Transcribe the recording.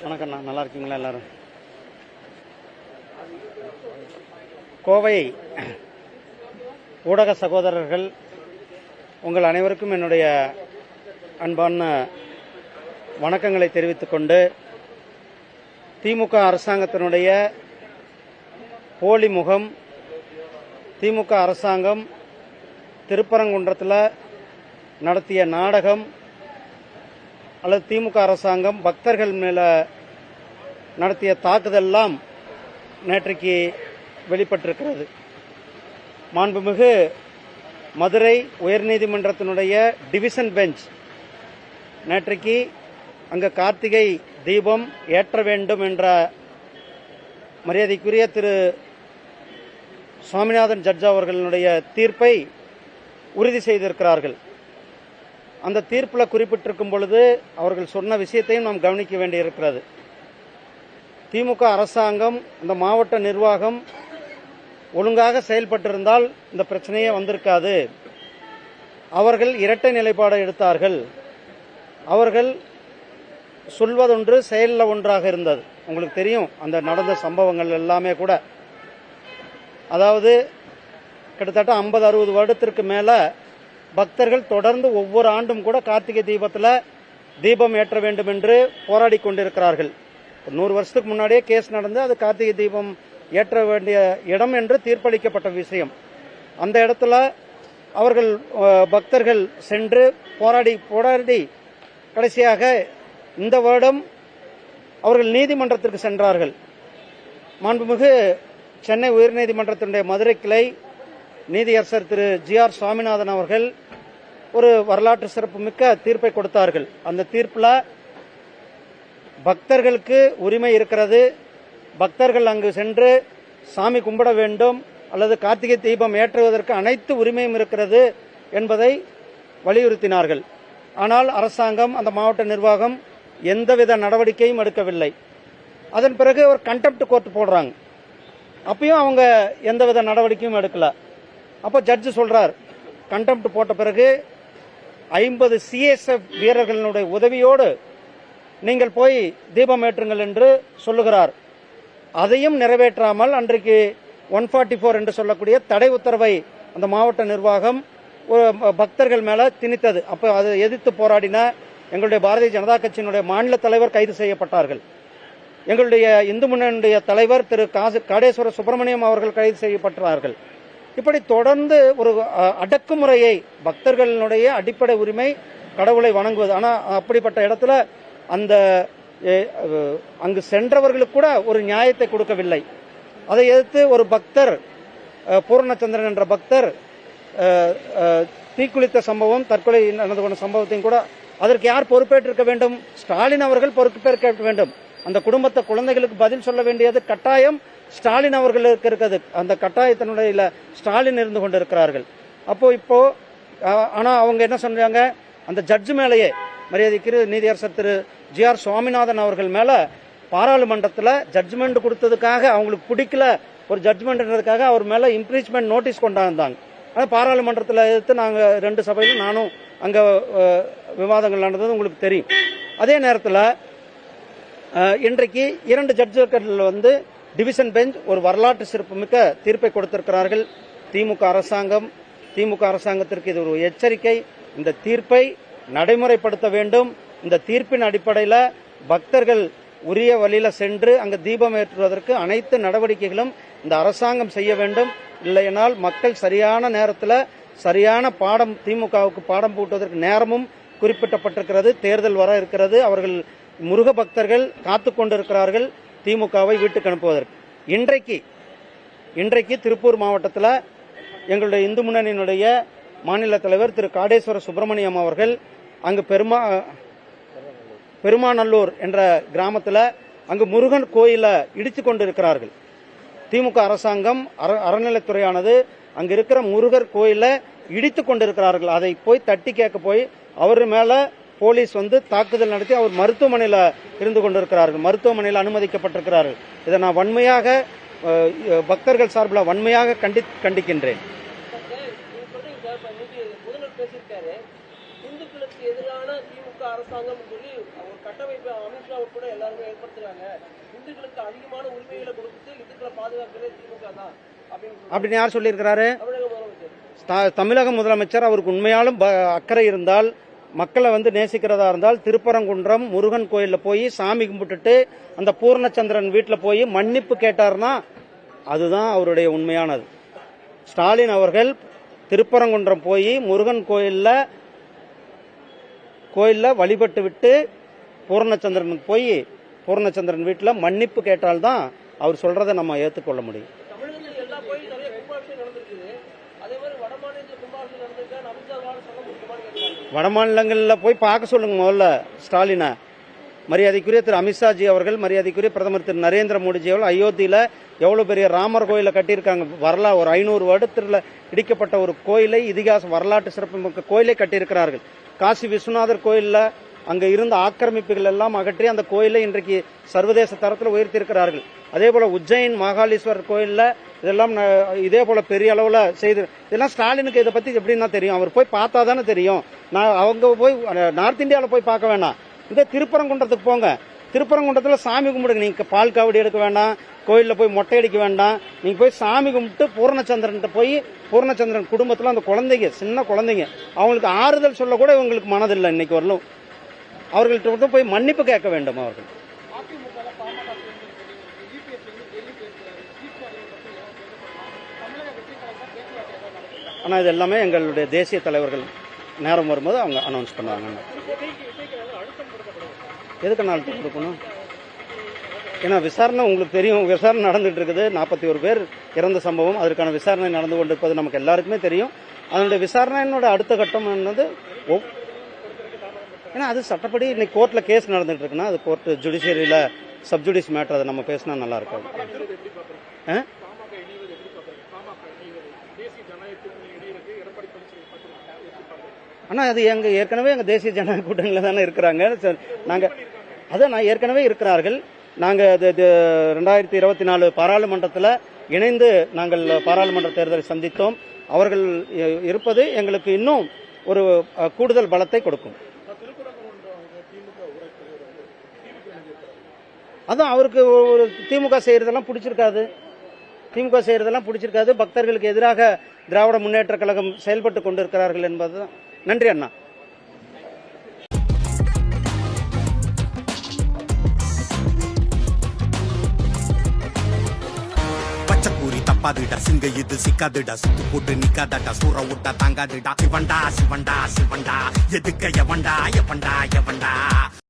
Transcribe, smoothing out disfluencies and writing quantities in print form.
வணக்கம்ண்ணா, நல்லா இருக்கீங்களா எல்லாரும்? கோவை ஊடக சகோதரர்கள் உங்கள் அனைவருக்கும் என்னுடைய அன்பான வணக்கங்களை தெரிவித்துக் கொண்டு, திமுக அரசாங்கத்தினுடைய போலி முகம், திமுக அரசாங்கம் திருப்பரங்குன்றத்தில் நடத்திய நாடகம் அல்லது திமுக அரசாங்கம் பக்தர்கள் மேல நடத்திய தாக்குதல்லாம் நேற்றைக்கு வெளிப்பட்டிருக்கிறது. மாண்புமிகு மதுரை உயர்நீதிமன்றத்தினுடைய டிவிஷன் பெஞ்ச் நேற்றைக்கு அங்கு கார்த்திகை தீபம் ஏற்ற வேண்டும் என்ற மரியாதைக்குரிய திரு சுவாமிநாதன் ஜட்ஜ் அவர்களுடைய தீர்ப்பை உறுதி செய்திருக்கிறார்கள். அந்த தீர்ப்பில் குறிப்பிட்டிருக்கும் பொழுது அவர்கள் சொன்ன விஷயத்தையும் நாம் கவனிக்க வேண்டியிருக்கிறது. திமுக அரசாங்கம், இந்த மாவட்ட நிர்வாகம் ஒழுங்காக செயல்பட்டிருந்தால் இந்த பிரச்சனையே வந்திருக்காது. அவர்கள் இரட்டை நிலைப்பாடு எடுத்தார்கள். அவர்கள் சொல்வதொன்று செயலில் ஒன்றாக இருந்தது. உங்களுக்கு தெரியும் அந்த நடந்த சம்பவங்கள் எல்லாமே கூட. அதாவது கிட்டத்தட்ட 50-60 வருடத்திற்கு மேல பக்தர்கள் தொடர்ந்து ஒவ்வொரு ஆண்டும் கூட கார்த்திகை தீபத்தில் தீபம் ஏற்ற வேண்டும் என்று போராடி கொண்டிருக்கிறார்கள். 100 வருஷத்துக்கு முன்னாடியே கேஸ் நடந்து அது கார்த்திகை தீபம் ஏற்ற வேண்டிய இடம் என்று தீர்ப்பளிக்கப்பட்ட விஷயம். அந்த இடத்துல அவர்கள் பக்தர்கள் சென்று போராடி கடைசியாக இந்த வருடம் அவர்கள் நீதிமன்றத்திற்கு சென்றார்கள். மாண்புமிகு சென்னை உயர்நீதிமன்றத்தினுடைய மதுரை கிளை நீதியரசர் திரு ஜி.ஆர். சுவாமிநாதன் அவர்கள் ஒரு வரலாற்று சிறப்புமிக்க தீர்ப்பை கொடுத்தார்கள். அந்த தீர்ப்பில் பக்தர்களுக்கு உரிமை இருக்கிறது, பக்தர்கள் அங்கு சென்று சாமி கும்பிட வேண்டும் அல்லது கார்த்திகை தீபம் ஏற்றுவதற்கு அனைத்து உரிமையும் இருக்கிறது என்பதை வலியுறுத்தினார்கள். ஆனால் அரசாங்கம், அந்த மாவட்ட நிர்வாகம் எந்தவித நடவடிக்கையும் எடுக்கவில்லை. அதன் பிறகு ஒரு கண்டெம்ட் கோர்ட் போடுறாங்க. அப்பயும் அவங்க எந்தவித நடவடிக்கையும் எடுக்கல. அப்போ ஜட்ஜு சொல்றார், கண்டெம்ட் போட்ட பிறகு 50 சிஎஸ்எஃப் வீரர்களுடைய உதவியோடு நீங்கள் போய் தீபம் ஏற்றுங்கள் என்று சொல்லுகிறார். அதையும் நிறைவேற்றாமல் அன்றைக்கு 144 என்று சொல்லக்கூடிய தடை உத்தரவை அந்த மாவட்ட நிர்வாகம் பக்தர்கள் மேல திணித்தது. அப்போ அதை எதிர்த்து போராடின எங்களுடைய பாரதிய ஜனதா கட்சியினுடைய மாநில தலைவர் கைது செய்யப்பட்டார்கள். எங்களுடைய இந்து முன்னணியுடைய தலைவர் திரு காடேஸ்வர சுப்பிரமணியம் அவர்கள் கைது செய்யப்பட்டார்கள். இப்படி தொடர்ந்து ஒரு அடக்குமுறையை, பக்தர்களுடைய அடிப்படை உரிமை கடவுளை வணங்குவது, ஆனால் அப்படிப்பட்ட இடத்துல அந்த அங்கு சென்றவர்களுக்கு கூட ஒரு நியாயத்தை கொடுக்கவில்லை. அதை எதிர்த்து ஒரு பக்தர், பூர்ணச்சந்திரன் என்ற பக்தர் தீக்குளித்த சம்பவம், தற்கொலை நடந்து கொண்ட சம்பவத்தையும் கூட அதற்கு யார் பொறுப்பேற்றிருக்க வேண்டும்? ஸ்டாலின் அவர்கள் பொறுப்பேற்க வேண்டும். அந்த குடும்பத்தை, குழந்தைகளுக்கு பதில் சொல்ல வேண்டியது கட்டாயம் ஸ்டாலின் அவர்களுக்கு இருக்கிறது. அந்த கட்டாயத்தினுடைய ஸ்டாலின் இருந்து கொண்டிருக்கிறார்கள். இப்போ ஆனா அவங்க என்ன சொல்றாங்க, அந்த ஜட்ஜு மேலேயே, மரியாதைக்கு நீதியரசர் திரு ஜி.ஆர். சுவாமிநாதன் அவர்கள் மேல பாராளுமன்றத்தில் ஜட்ஜ்மெண்ட் கொடுத்ததுக்காக, அவங்களுக்கு பிடிக்கல ஒரு ஜட்ஜ்மெண்ட்ன்றதுக்காக அவர் மேல இம்ப்ரீச்மெண்ட் நோட்டீஸ் கொண்டாந்தாங்க. ஆனால் பாராளுமன்றத்தில் எதிர்த்து நாங்கள் 2 சபையிலும் நானும் அங்க விவாதங்கள் நடந்தது உங்களுக்கு தெரியும். அதே நேரத்தில் இன்றைக்கு 2 ஜட்ஜுகள் டிவிஷன் பெஞ்ச் ஒரு வரலாற்று சிறப்புமிக்க தீர்ப்பை கொடுத்திருக்கிறார்கள். திமுக அரசாங்கத்திற்கு இது ஒரு எச்சரிக்கை. இந்த தீர்ப்பை நடைமுறைப்படுத்த வேண்டும். இந்த தீர்ப்பின் அடிப்படையில் பக்தர்கள் உரிய வழியில சென்று அங்கு தீபம் ஏற்றுவதற்கு அனைத்து நடவடிக்கைகளும் இந்த அரசாங்கம் செய்ய வேண்டும். இல்லையென்றால் மக்கள் சரியான நேரத்தில் சரியான பாடம், திமுகவுக்கு பாடம் பூட்டுவதற்கு நேரமும் குறிப்பிடப்பட்டிருக்கிறது. தேர்தல் வர இருக்கிறது. அவர்கள் முருக பக்தர்கள் காத்துக் கொண்டிருக்கிறார்கள் திமுகவை வீட்டுக்கு அனுப்புவதற்கு. இன்றைக்கு திருப்பூர் மாவட்டத்தில் எங்களுடைய இந்து முன்னணியினுடைய மாநில தலைவர் திரு காடேஸ்வர சுப்பிரமணியம் அவர்கள் அங்கு பெருமாநல்லூர் என்ற கிராமத்தில் அங்கு முருகன் கோயிலை இடித்துக் கொண்டிருக்கிறார்கள். திமுக அரசாங்கம், அறநிலைத்துறையானது அங்க இருக்கிற முருகர் கோயிலை இடித்து கொண்டிருக்கிறார்கள். அதை போய் தட்டி கேட்க போய் அவர் மேல போலீஸ் தாக்குதல் நடத்தி அவர் மருத்துவமனையில் இருந்து கொண்டிருக்கிறார்கள், மருத்துவமனையில் அனுமதிக்கப்பட்டிருக்கிறார்கள். இதை நான் வன்மையாக பக்தர்கள் சார்பில் வன்மையாக கண்டிக்கின்றேன். அப்படின்னு யார் சொல்லியிருக்கிறாரு? தமிழக முதலமைச்சர். அவருக்கு உண்மையாலும் அக்கறை இருந்தால், மக்களை நேசிக்கிறதா இருந்தால், திருப்பரங்குன்றம் முருகன் கோயில்ல போய் சாமி கும்பிட்டுட்டு அந்த பூர்ணச்சந்திரன் வீட்டுல போய் மன்னிப்பு கேட்டார்னா அதுதான் அவருடைய உண்மையானது. ஸ்டாலின் அவர்கள் திருப்பரங்குன்றம் போய் முருகன் கோயில்ல வழிபட்டு விட்டு பூர்ணச்சந்திரனுக்கு போய் பூர்ணச்சந்திரன் வீட்டுல மன்னிப்பு கேட்டால்தான் அவர் சொல்றதை நம்ம ஏற்றுக்கொள்ள முடியும். வட மாநிலங்களில் போய் பார்க்க சொல்லுங்க முதல்ல ஸ்டாலினை. மரியாதைக்குரிய திரு அமித்ஷாஜி அவர்கள், மரியாதைக்குரிய பிரதமர் திரு நரேந்திர மோடிஜி அவர்கள் அயோத்தியில எவ்வளவு பெரிய ராமர் கோயிலை கட்டியிருக்காங்க. ஒரு 500 வருடத்தில் இடிக்கப்பட்ட ஒரு கோயிலை, இதிகாச வரலாற்று சிறப்புமிக்க கோயிலை கட்டியிருக்கிறார்கள். காசி விஸ்வநாதர் கோயில்ல அங்க இருந்த ஆக்கிரமிப்புகள் எல்லாம் அகற்றி அந்த கோயிலை இன்றைக்கு சர்வதேச தரத்தில் உயர்த்தியிருக்கிறார்கள். அதே போல உஜ்ஜைன் மகாலீஸ்வரர் கோயில்ல இதெல்லாம் இதே போல பெரிய அளவுல செய்து, இதெல்லாம் ஸ்டாலினுக்கு இதை பத்தி எப்படின்னா தெரியும், அவர் போய் பார்த்தா தானே தெரியும். அவங்க போய் நார்த் இந்தியாவில் போய் பார்க்க வேண்டாம், இதே திருப்பரங்குன்றத்துக்கு போங்க. திருப்பரங்குன்றத்தில் சாமி கும்பிடுங்க. நீங்க பால் காவடி எடுக்க வேண்டாம், கோயிலில் போய் மொட்டை அடிக்க வேண்டாம். நீங்க போய் சாமி கும்பிட்டு பூர்ணச்சந்திரன் போய், பூர்ணச்சந்திரன் குடும்பத்தில் அந்த குழந்தைங்க, சின்ன குழந்தைங்க, அவங்களுக்கு ஆறுதல் சொல்ல கூட இவங்களுக்கு மனதில்லை. இன்னைக்கு வரலும் அவர்கள்ட்ட போய் மன்னிப்பு கேட்க வேண்டும் அவர்கள். ஆனா இது எல்லாமே எங்களுடைய தேசிய தலைவர்கள் நேரம் வரும்போது அவங்க அனௌன்ஸ் பண்ணுவாங்க. எதுக்கு அழுத்தம் கொடுக்கணும்? ஏன்னா விசாரணை உங்களுக்கு தெரியும், விசாரணை நடந்துட்டு இருக்குது. 41 பேர் இறந்த சம்பவம், அதற்கான விசாரணை நடந்து கொண்டிருப்பது நமக்கு எல்லாருக்குமே தெரியும். அதனுடைய விசாரணையினோட அடுத்த கட்டம் என்னது, ஏன்னா அது சட்டப்படி இன்னைக்கு கோர்ட்ல கேஸ் நடந்துட்டு இருக்குன்னா அது கோர்ட் ஜுடிஷியரியில சப்ஜுடிஸ் மேட்டர், அதை நம்ம பேசினா நல்லா இருக்காது. ஆனா அது ஏற்கனவே எங்க தேசிய ஜனநாயக கூட்டணியில தானே இருக்கிறாங்க. நான் ஏற்கனவே இருக்கிறார்கள். நாங்க 2024 பாராளுமன்றத்தில் இணைந்து நாங்கள் பாராளுமன்ற தேர்தலை சந்தித்தோம். அவர்கள் இருப்பது எங்களுக்கு இன்னும் ஒரு கூடுதல் பலத்தை கொடுக்கும். அதான் அவருக்கு ஒரு திமுக செய்யறதெல்லாம் பிடிச்சிருக்காது. பக்தர்களுக்கு எதிராக திராவிட முன்னேற்ற கழகம் செயல்பட்டு கொண்டிருக்கிறார்கள் என்பதுதான். நன்றி அண்ணா. பச்சைக்கூறி தப்பாதுடா, சிங்க இது சிக்காதுடா, சுத்து போட்டு நிக்காதடா, சூற விட்டா தாங்காதுடா. சிவண்டா சிவண்டா சிவண்டா, எதுக்க எவண்டா எவண்டா எவண்டா.